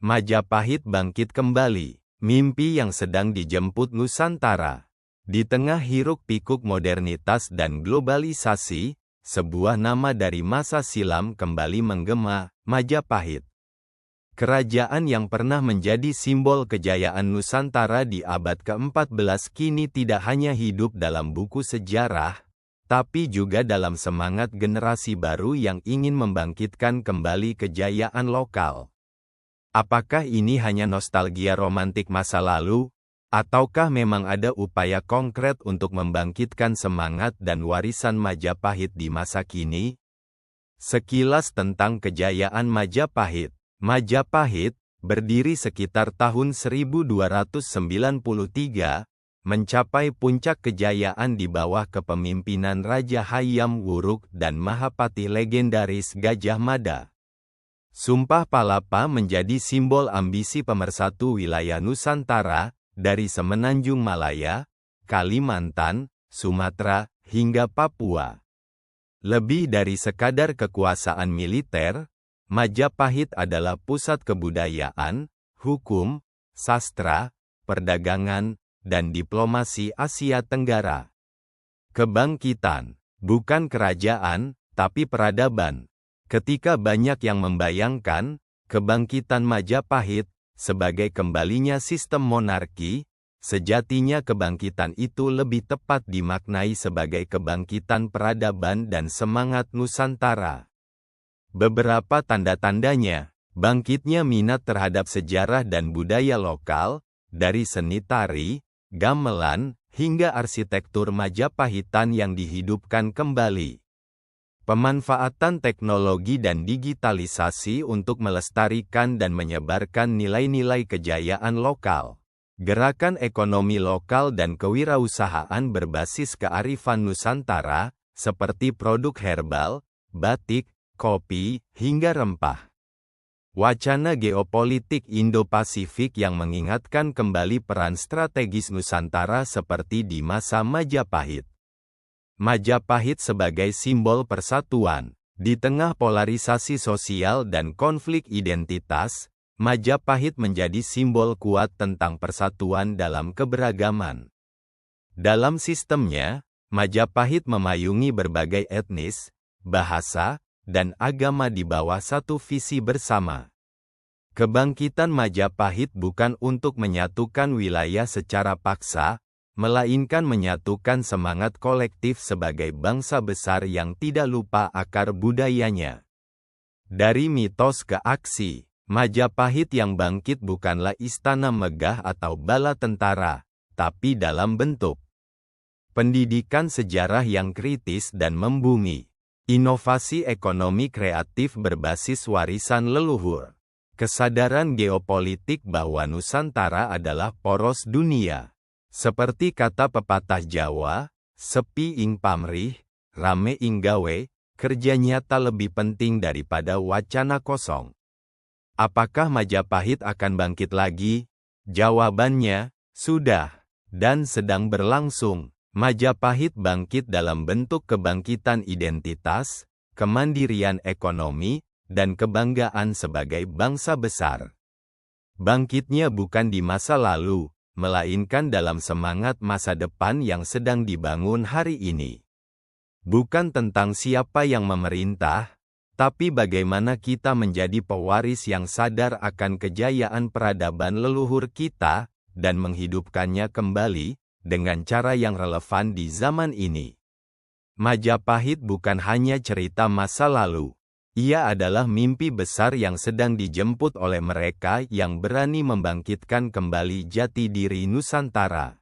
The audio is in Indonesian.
Majapahit bangkit kembali, mimpi yang sedang dijemput Nusantara. Di tengah hiruk-pikuk modernitas dan globalisasi, sebuah nama dari masa silam kembali menggema, Majapahit. Kerajaan yang pernah menjadi simbol kejayaan Nusantara di abad ke-14 kini tidak hanya hidup dalam buku sejarah, tapi juga dalam semangat generasi baru yang ingin membangkitkan kembali kejayaan lokal. Apakah ini hanya nostalgia romantik masa lalu, ataukah memang ada upaya konkret untuk membangkitkan semangat dan warisan Majapahit di masa kini? Sekilas tentang kejayaan Majapahit. Majapahit, berdiri sekitar tahun 1293, mencapai puncak kejayaan di bawah kepemimpinan Raja Hayam Wuruk dan Mahapati legendaris Gajah Mada. Sumpah Palapa menjadi simbol ambisi pemersatu wilayah Nusantara, dari Semenanjung Malaya, Kalimantan, Sumatera, hingga Papua. Lebih dari sekadar kekuasaan militer, Majapahit adalah pusat kebudayaan, hukum, sastra, perdagangan, dan diplomasi Asia Tenggara. Kebangkitan, bukan kerajaan, tapi peradaban. Ketika banyak yang membayangkan kebangkitan Majapahit sebagai kembalinya sistem monarki, sejatinya kebangkitan itu lebih tepat dimaknai sebagai kebangkitan peradaban dan semangat Nusantara. Beberapa tanda-tandanya, bangkitnya minat terhadap sejarah dan budaya lokal, dari seni tari, gamelan, hingga arsitektur Majapahitan yang dihidupkan kembali. Pemanfaatan teknologi dan digitalisasi untuk melestarikan dan menyebarkan nilai-nilai kejayaan lokal. Gerakan ekonomi lokal dan kewirausahaan berbasis kearifan Nusantara, seperti produk herbal, batik, kopi, hingga rempah. Wacana geopolitik Indo-Pasifik yang mengingatkan kembali peran strategis Nusantara seperti di masa Majapahit. Majapahit sebagai simbol persatuan. Di tengah polarisasi sosial dan konflik identitas, Majapahit menjadi simbol kuat tentang persatuan dalam keberagaman. Dalam sistemnya, Majapahit memayungi berbagai etnis, bahasa, dan agama di bawah satu visi bersama. Kebangkitan Majapahit bukan untuk menyatukan wilayah secara paksa, melainkan menyatukan semangat kolektif sebagai bangsa besar yang tidak lupa akar budayanya. Dari mitos ke aksi, Majapahit yang bangkit bukanlah istana megah atau bala tentara, tapi dalam bentuk pendidikan sejarah yang kritis dan membumi, inovasi ekonomi kreatif berbasis warisan leluhur, kesadaran geopolitik bahwa Nusantara adalah poros dunia. Seperti kata pepatah Jawa, sepi ing pamrih, rame ing gawe, kerja nyata lebih penting daripada wacana kosong. Apakah Majapahit akan bangkit lagi? Jawabannya, sudah, dan sedang berlangsung. Majapahit bangkit dalam bentuk kebangkitan identitas, kemandirian ekonomi, dan kebanggaan sebagai bangsa besar. Bangkitnya bukan di masa lalu, melainkan dalam semangat masa depan yang sedang dibangun hari ini. Bukan tentang siapa yang memerintah, tapi bagaimana kita menjadi pewaris yang sadar akan kejayaan peradaban leluhur kita, dan menghidupkannya kembali, dengan cara yang relevan di zaman ini. Majapahit bukan hanya cerita masa lalu. Ia adalah mimpi besar yang sedang dijemput oleh mereka yang berani membangkitkan kembali jati diri Nusantara.